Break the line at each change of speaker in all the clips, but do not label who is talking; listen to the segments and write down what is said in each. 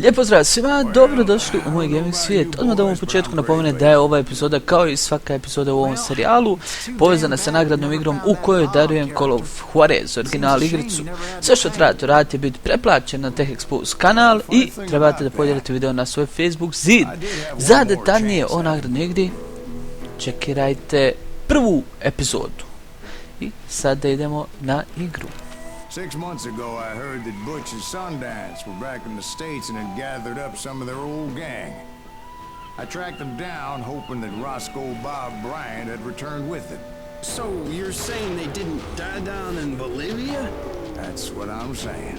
Lijep pozdrav svima, dobrodošli u moj gaming svijet. Odmah da vam u početku napomenem da je ova epizoda, kao i svaka epizoda u ovom serijalu, povezana sa nagradnom igrom u kojoj darujem Call of Juarez, original igricu. Sve što trebate raditi je biti preplaćen na Tech Expose kanal i trebate da podijelite video na svoj Facebook zid. Za detaljnije o nagradnoj igri, čekirajte prvu epizodu. I sada idemo na igru.
6 months ago, I heard that Butch and Sundance were back in the States and had gathered up some of their old gang. I tracked them down, hoping that Roscoe Bob Bryant had returned with it.
So you're saying they didn't die down in Bolivia?
That's what I'm saying.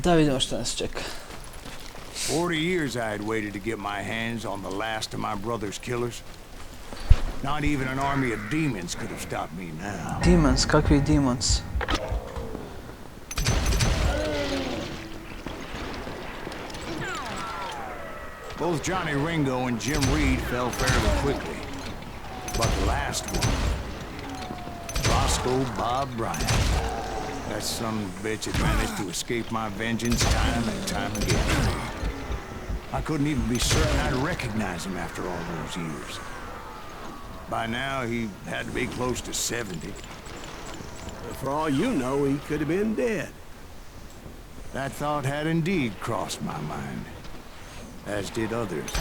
Da vidimo što nas čeka.
40 years I had waited to get my hands on the last of my brother's killers. Not even an army of demons could have stopped me now.
Demons, kakvi demons?
Both Johnny Ringo and Jim Reed fell fairly quickly. But the last one, Roscoe Bob Bryant. That son of a bitch had managed to escape my vengeance time and time again. I couldn't even be certain I'd recognize him after all those years. By now, he had to be close to 70.
For all you know, he could have been dead.
That thought had indeed crossed my mind, as did others.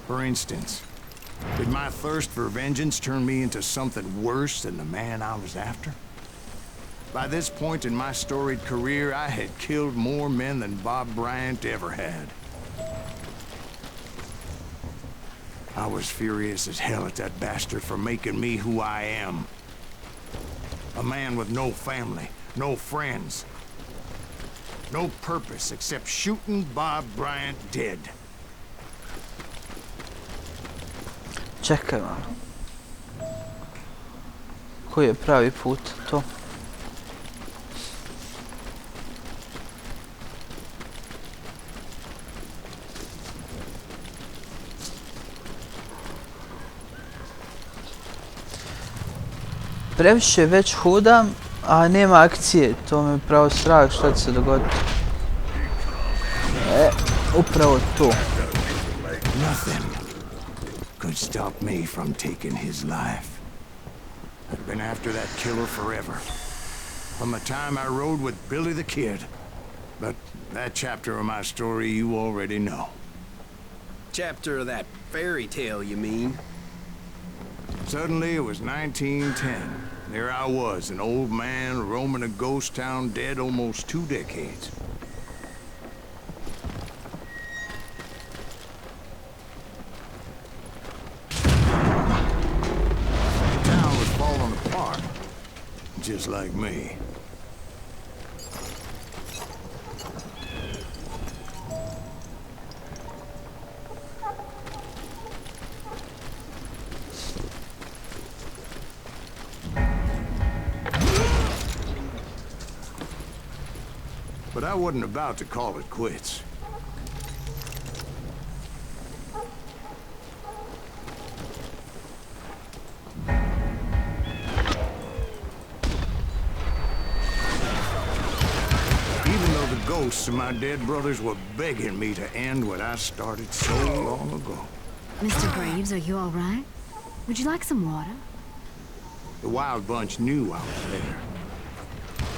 For instance, did my thirst for vengeance turn me into something worse than the man I was after? By this point in my storied career, I had killed more men than Bob Bryant ever had. I was furious as hell at that bastard for making me who I am. A man with no family, no friends, no purpose except shooting Bob Bryant dead.
Čekaj malo. Koji je pravi put to? Previše već hodam, a nema akcije. To me pravo strah što će se dogoditi. Upravo to.
Could stop me from taking his life. I've been after that killer forever. From the time I rode with Billy the Kid. But that chapter of my story you already know.
Chapter of that fairy tale, you mean?
Suddenly it was 1910. There I was, an old man roaming a ghost town dead almost 2 decades. Just like me. But I wasn't about to call it quits. Ghosts of my dead brothers were begging me to end what I started so long ago.
Mr. Graves, are you all right? Would you like some water?
The Wild Bunch knew I was there.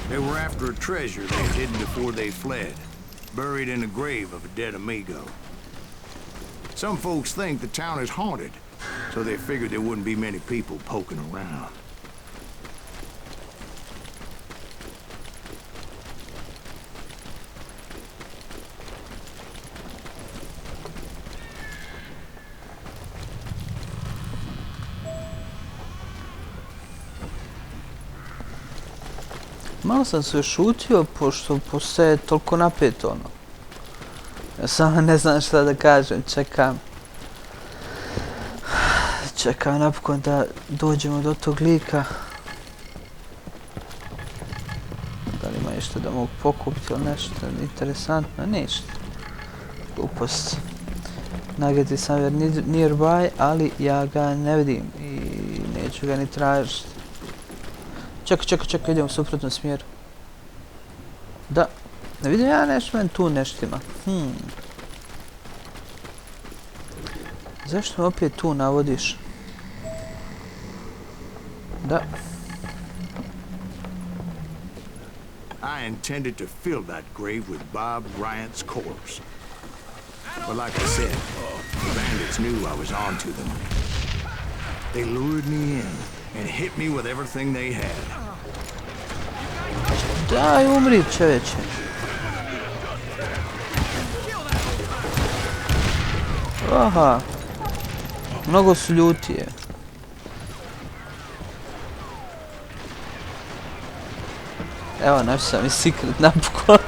They were after a treasure they hid before they fled, buried in the grave of a dead amigo. Some folks think the town is haunted, so they figured there wouldn't be many people poking around.
Malo sam se šutio, pošto postaje toliko napeto, ono. Ja samo ne znam šta da kažem, čekam. Čekam napokon da dođemo do tog lika. Da li ima nešto da mogu pokupiti ili nešto interesantno? Ništa. Glupost. Nugget sam nearby, ali ja ga ne vidim i neću ga ni tražiti. Čekaj, idem u suprotnom smjeru. Da, ne vidim ja nešto, meni tu nešto ima. Zašto me opet tu navodiš? Da.
I intended to fill that grave with Bob Bryant's corpse. But like I said, the bandits knew I was onto them. They lured me in and hit me with everything they had.
Daj, umri, čoveče. Aha. Mnogo su ljutije. Evo, našao sam i secret napokon.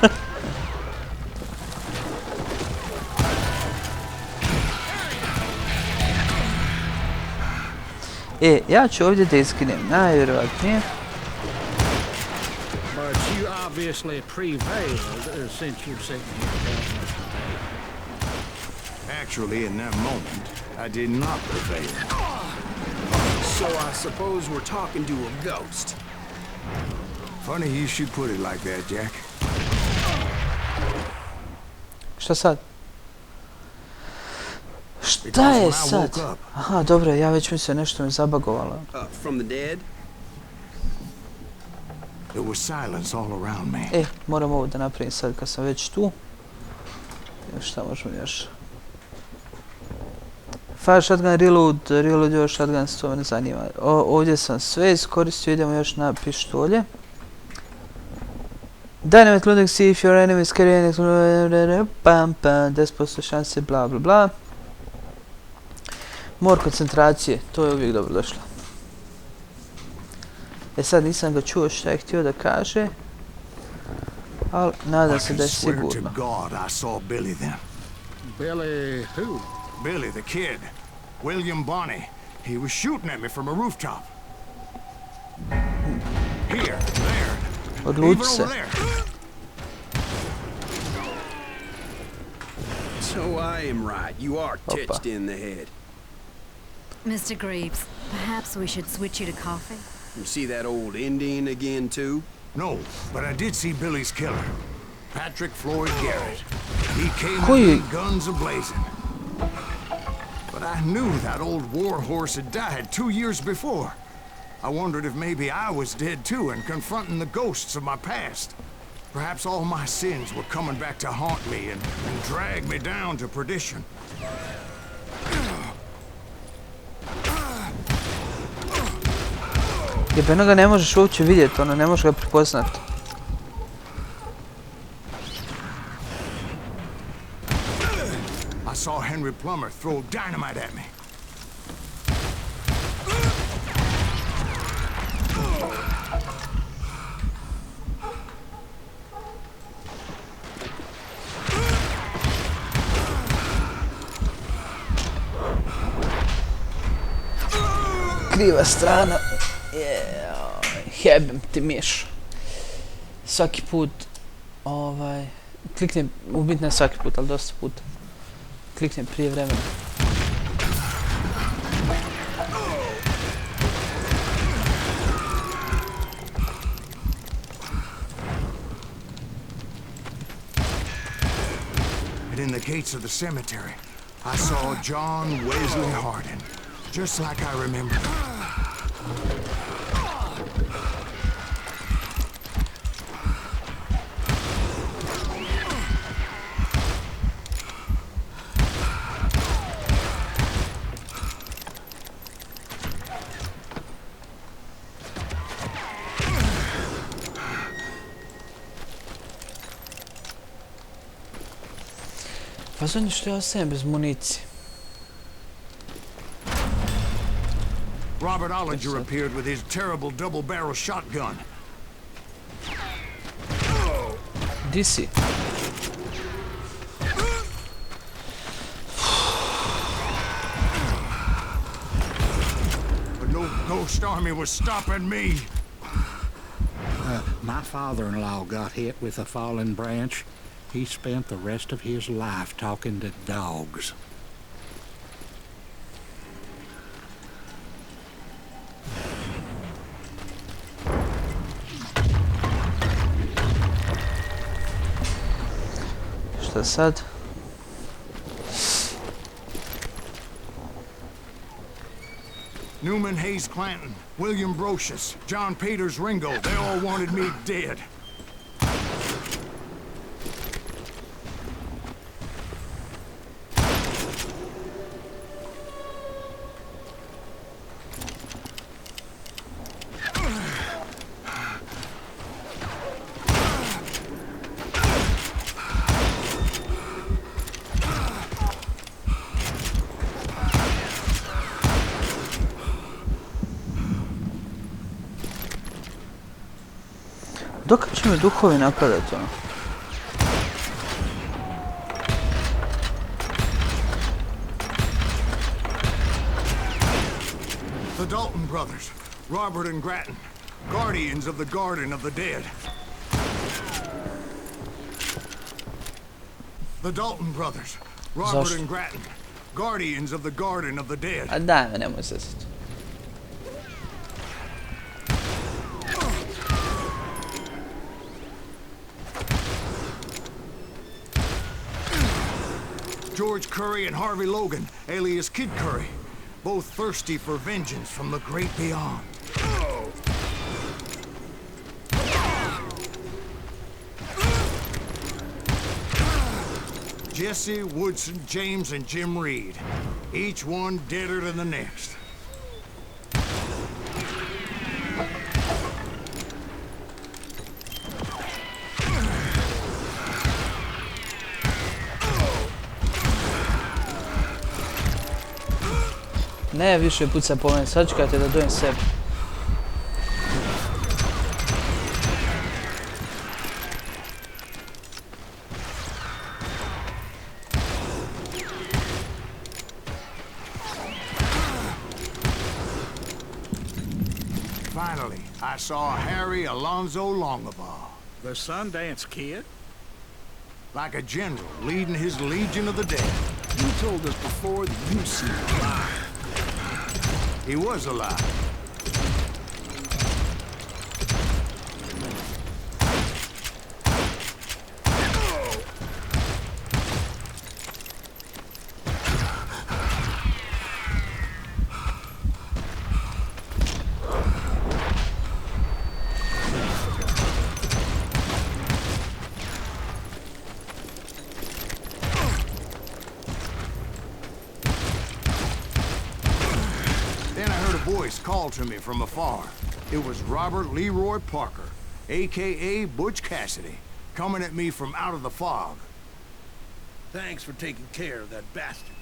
Ja ću ovdje da iskinem, najvjerovatnije.
But you obviously prevailed since you're sitting here.
Actually, in that moment, I did not prevail.
So I suppose we're talking to a ghost.
Funny you should put it like that, Jack.
Šta sad? Šta je sad? Aha, dobro, ja već mislim nešto me zabagovalo.
From the dead?
There was silence all around me.
Moram ovo da napravim sad kad sam već tu. Šta možemo još? Fire shotgun, reload još shotgun, to me ne zanima. Ovdje sam sve iskoristio, idemo još na pištolje. Dynamite loading, see if your enemy is carrying pam pam, 10% šanse, bla bla bla. More koncentracije, to je uvijek dobro došlo. Sad nisam ga čuo šta je htio da kaže, ali nadam se da je sigurno.
Billy who?
Billy the kid. William Bonney. He was shooting at me from a rooftop. Here, there.
Odluči se.
So I am right. You are titched in the head.
Mr. Greaves, perhaps we should switch you to coffee?
You see that old Indian again, too?
No, but I did see Billy's killer. Patrick Floyd Garrett. He came in guns a-blazing. But I knew that old war horse had died 2 years before. I wondered if maybe I was dead too and confronting the ghosts of my past. Perhaps all my sins were coming back to haunt me and drag me down to perdition.
Jebeno ga ne možeš uopće vidjeti, ono, ne možeš ga prepoznati.
I saw Henry Plummer throw dynamite at me.
Kriva strana. Jebem ti miš. Svaki put, kliknem, ubit ne svaki put, ali dosta puta. Kliknem prije vremena.
And in the gates of the cemetery, I saw John Wesley Hardin, just like I remember.
Fazon je što ja ostajem bez municije.
Robert Ollinger appeared with his terrible double-barrel shotgun.
di si?
But no ghost army was stopping me.
My father-in-law got hit with a fallen branch. He spent the rest of his life talking to dogs.
Šta sad?
Newman Hayes Clanton, William Brocious, John Peters Ringo, they all wanted me dead.
Dok će mi duhovi napadati ono?
The Dalton brothers, Robert and Grattan, guardians of the Garden of the Dead. The Dalton brothers, Robert and Grattan, guardians of the Garden of the Dead.
A daj me, nemoj se sad.
George Curry and Harvey Logan, alias Kid Curry, both thirsty for vengeance from the great beyond. Jesse, Woodson, James, and Jim Reed, each one deader than the next.
Ne više puca po mene, sačekajte da dojem sebi.
Finally, I saw Harry Alonzo Longabaugh.
The Sundance Kid?
Like a general leading his legion of the dead.
You told us before that you see him alive.
He was alive. Voice called to me from afar. It was Robert Leroy Parker, a.k.a. Butch Cassidy, coming at me from out of the fog.
Thanks for taking care of that bastard.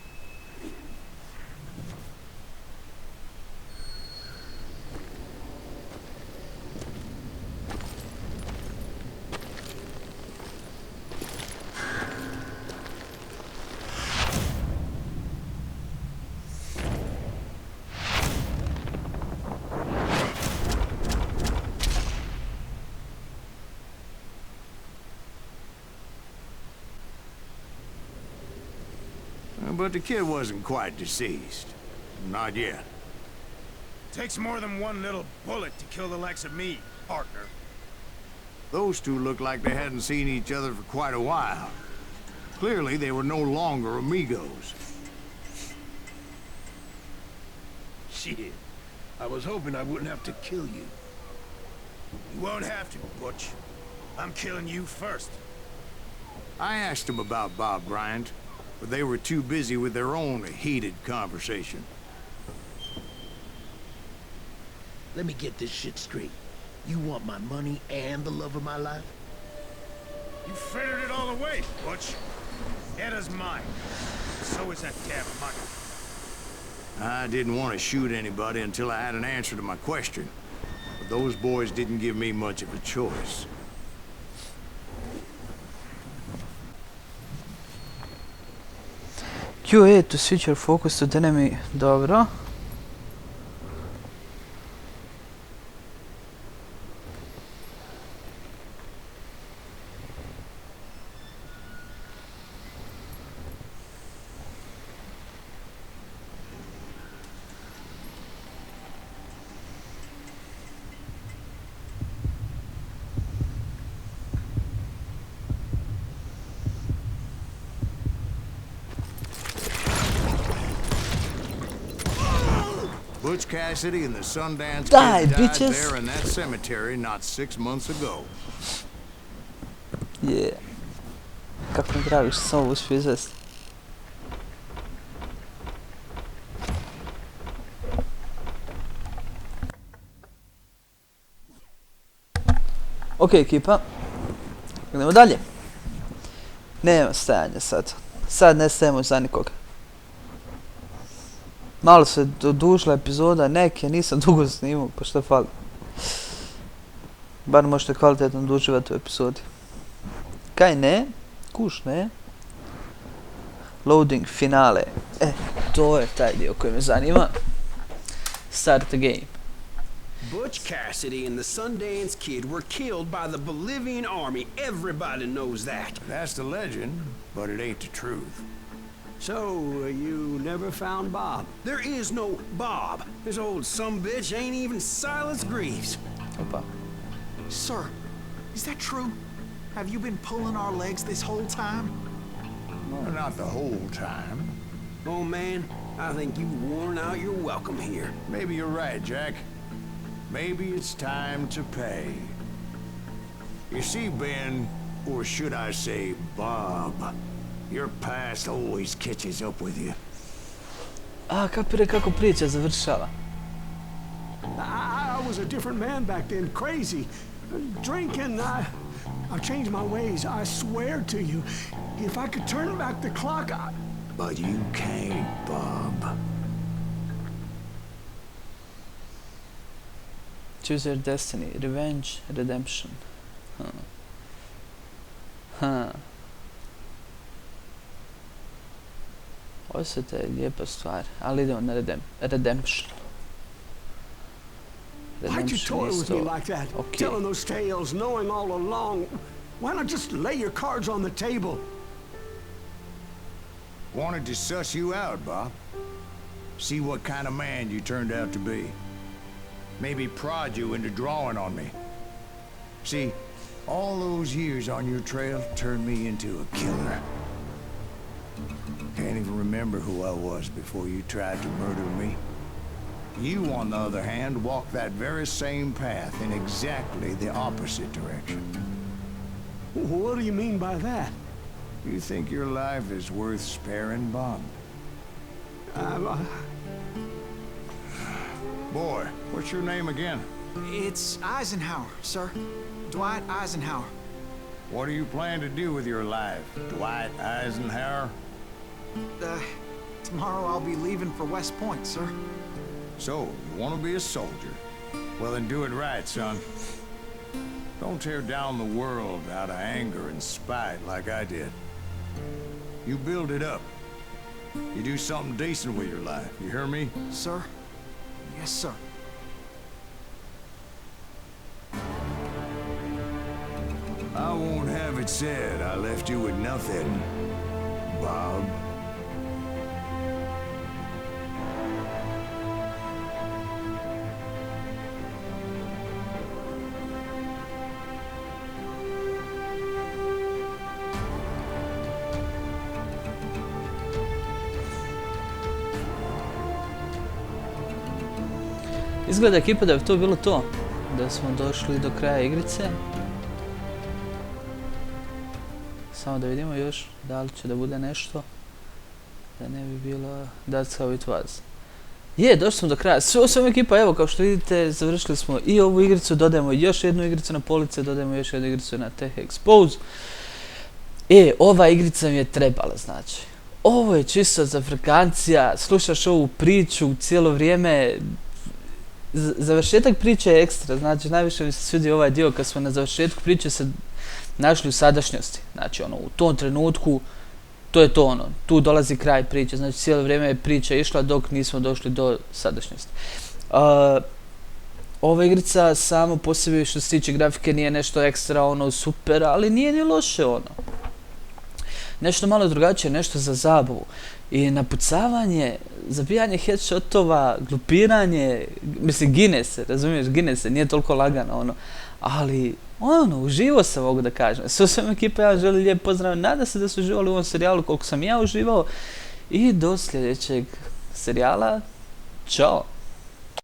But the kid wasn't quite deceased. Not yet.
Takes more than one little bullet to kill the likes of me, partner.
Those two looked like they hadn't seen each other for quite a while. Clearly, they were no longer amigos.
Shit. I was hoping I wouldn't have to kill you. You won't have to, Butch. I'm killing you first.
I asked him about Bob Bryant, but they were too busy with their own heated conversation.
Let me get this shit straight. You want my money and the love of my life?
You frittered it all away, Butch. Edda's mine. So is that damn money.
I didn't want to shoot anybody until I had an answer to my question. But those boys didn't give me much of a choice.
QA to switch your focus to the enemy. Dobro.
Butch Cassidy and the Sundance
Die,
Kid died
bitches.
there in that cemetery not 6 months ago.
Je. Kako mi drago što sam ovo uspio izvesti. Ok, ekipa. Idemo dalje. Nema stajanja sad. Sad ne stajemo za nikoga. Malo se odužila epizoda, neke nisam dugo snimao, pa što fali. Bar možete kvalitetno uživati u epizodi. Kaj ne? Kuš ne? Loading finale. To je taj dio koji me zanima. Start the game.
Butch Cassidy and the Sundance Kid were killed by the Bolivian army. Everybody knows that.
That's the legend, but it ain't the truth.
So, you never found Bob? There is no Bob. This old sumbitch ain't even Silas Greaves.
Opa.
Sir, is that true? Have you been pulling our legs this whole time?
Well, not the whole time.
Oh man, I think you've worn out your welcome here.
Maybe you're right, Jack. Maybe it's time to pay. You see, Ben, or should I say Bob, your past always catches up with you.
A, kapire kako priča završava.
I was a different man back then, crazy. Drinking, I've changed my ways, I swear to you. If I could turn back the clock,
But you can't, Bob.
Choose your destiny. Revenge, redemption. Ovo su te lijepa stvar, ali idemo na redemption.
why'd you toy with me like that?
Okay.
Telling those tales, knowing all along. Why not just lay your cards on the table?
Wanted to suss you out, Bob. See what kind of man you turned out to be. Maybe prod you into drawing on me. See, all those years on your trail turned me into a killer. Can't even remember who I was before you tried to murder me. You, on the other hand, walked that very same path in exactly the opposite direction.
What do you mean by that?
You think your life is worth sparing, Bob? Boy, what's your name again?
It's Eisenhower, sir. Dwight Eisenhower.
What do you plan to do with your life, Dwight Eisenhower?
Tomorrow I'll be leaving for West Point, sir.
So, you want to be a soldier? Well, then do it right, son. Don't tear down the world out of anger and spite like I did. You build it up. You do something decent with your life, you hear me?
Sir? Yes, sir.
I won't have it said I left you with nothing, Bob.
Izgleda ekipa da bi to bilo to. Da smo došli do kraja igrice. Samo da vidimo još da li će da bude nešto. Da ne bi bilo that's how it was. Je, došli smo do kraja. Sve ekipa, evo kao što vidite, završili smo i ovu igricu, dodajemo još jednu igricu na police, dodajemo još jednu igricu na Tech Expose. Ova igrica mi je trebala, znači. Ovo je čisto za frkancija, slušaš ovu priču cijelo vrijeme. Završetak priče je ekstra, znači najviše mi se svidio ovaj dio kad smo na završetku priče se našli u sadašnjosti. Znači ono, u tom trenutku to je to ono, tu dolazi kraj priče, znači cijelo vrijeme je priča išla dok nismo došli do sadašnjosti. Ova igrica samo po sebi što se tiče grafike nije nešto ekstra ono super, ali nije ni loše ono. Nešto malo drugačije, nešto za zabavu. I napucavanje, zabijanje headshotova, glupiranje, mislim gine se, razumiješ, gine se, nije toliko lagano ono. Ali, ono, uživo sam, mogu da kažem. Sve svema ekipa, ja želim lijep pozdrav, nadam se da su uživali u ovom serijalu koliko sam ja uživao. I do sljedećeg serijala, čao!